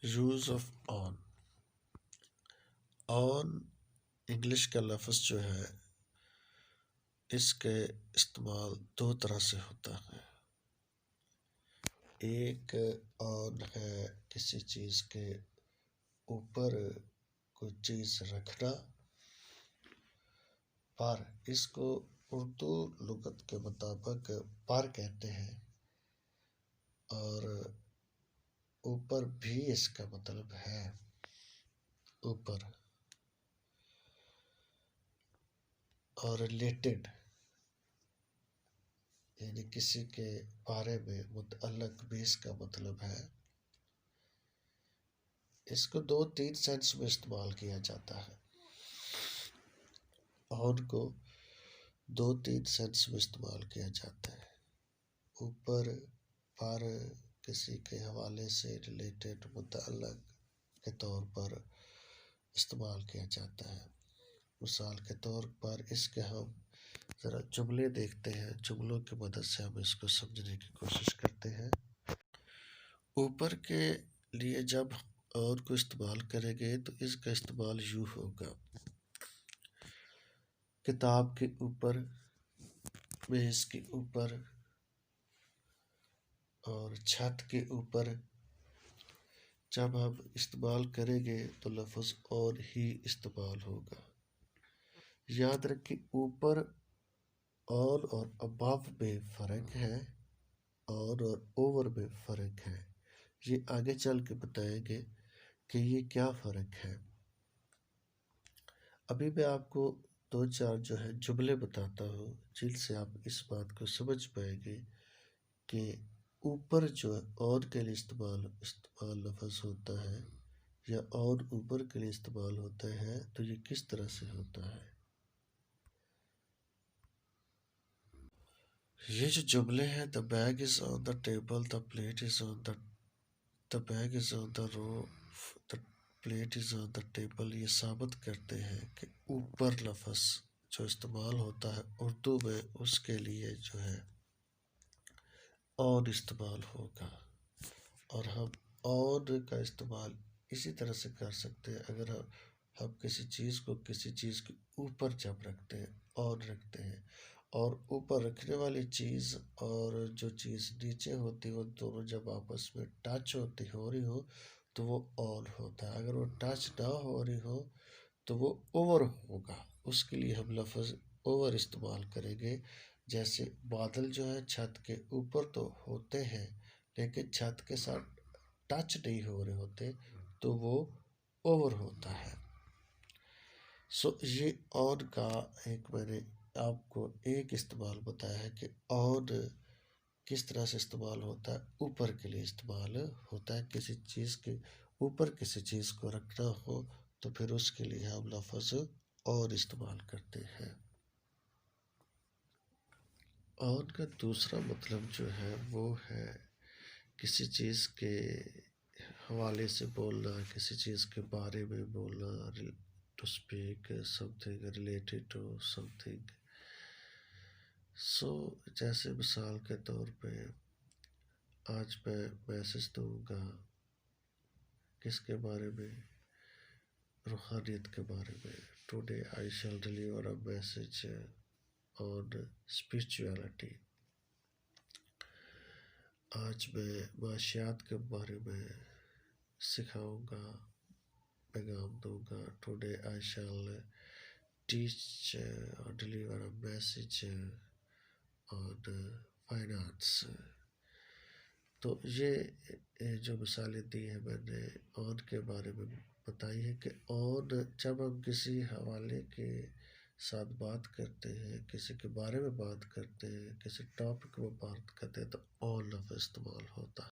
Use of on English کا لفظ جو ہے اس کے استعمال دو طرح سے ہوتا ہے. ایک آن ہے کسی چیز کے اوپر کوئی چیز رکھنا، پر اس کو اردو لغت کے مطابق پر کہتے ہیں، اور اوپر بھی اس کا مطلب ہے اوپر، اور ریلیٹڈ یعنی کسی کے بارے میں متعلق بھی اس کا مطلب ہے. اس کو دو تین سینس میں استعمال کیا جاتا ہے. آن کو دو تین سینس میں استعمال کیا جاتا ہے. اوپر، پر، کسی کے حوالے سے ریلیٹڈ، متعلق کے طور پر استعمال کیا جاتا ہے. مثال کے طور پر اس کے ہم ذرا جملے دیکھتے ہیں، جملوں کی مدد سے ہم اس کو سمجھنے کی کوشش کرتے ہیں. اوپر کے لیے جب آن کو استعمال کریں گے تو اس کا استعمال یوں ہوگا: کتاب کے اوپر، میز کے اوپر، اور چھت کے اوپر. جب ہم استعمال کریں گے تو لفظ آن ہی استعمال ہوگا. یاد رکھیں اوپر آن اور ابو میں فرق ہے، آن اور اوور میں فرق ہے. یہ آگے چل کے بتائیں گے کہ یہ کیا فرق ہے. ابھی میں آپ کو دو چار جو ہے جملے بتاتا ہوں جن سے آپ اس بات کو سمجھ پائیں گے کہ اوپر جو آن کے لیے استعمال لفظ ہوتا ہے یا آن اوپر کے لیے استعمال ہوتا ہے تو یہ کس طرح سے ہوتا ہے. یہ جو جملے ہیں the bag is on the table, the plate is on the bag is on the roof, the plate is on the table، یہ ثابت کرتے ہیں کہ اوپر لفظ جو استعمال ہوتا ہے اردو میں اس کے لیے جو ہے آن استعمال ہوگا. اور ہم آن کا استعمال اسی طرح سے کر سکتے ہیں اگر ہم کسی چیز کو کسی چیز کے اوپر جب رکھتے ہیں آن رکھتے ہیں، اور اوپر رکھنے والی چیز اور جو چیز نیچے ہوتی ہے وہ دونوں جب آپس میں ٹچ ہو رہی ہو تو وہ آن ہوتا ہے. اگر وہ ٹچ نہ ہو رہی ہو تو وہ اوور ہوگا. اس کے لیے ہم لفظ اوور استعمال کریں گے. جیسے بادل جو ہے چھت کے اوپر تو ہوتے ہیں لیکن چھت کے ساتھ ٹچ نہیں ہو رہے ہوتے تو وہ اوور ہوتا ہے. یہ آن کا ایک میں نے آپ کو ایک استعمال بتایا ہے کہ آن کس طرح سے استعمال ہوتا ہے. اوپر کے لیے استعمال ہوتا ہے. کسی چیز کے اوپر کسی چیز کو رکھنا ہو تو پھر اس کے لیے ہم لفظ آن استعمال کرتے ہیں. آن کا دوسرا مطلب جو ہے وہ ہے کسی چیز کے حوالے سے بولنا، کسی چیز کے بارے میں بولنا، to speak something related to something. جیسے مثال کے طور پہ آج میں میسج دوں گا کس کے بارے میں، روحانیت کے بارے میں. Today I shall deliver a message on spirituality. آج میں معاشیات کے بارے میں سکھاؤں گا، پیغام دوں گا. Today I shall teach or deliver a message on finance. تو یہ جو مثالیں دی ہیں میں نے آن کے بارے میں بتائی ہے کہ آن جب ہم کسی حوالے کے ساتھ بات کرتے ہیں، کسی کے بارے میں بات کرتے ہیں، کسی ٹاپک میں بات کرتے ہیں تو آن لفظ استعمال ہوتا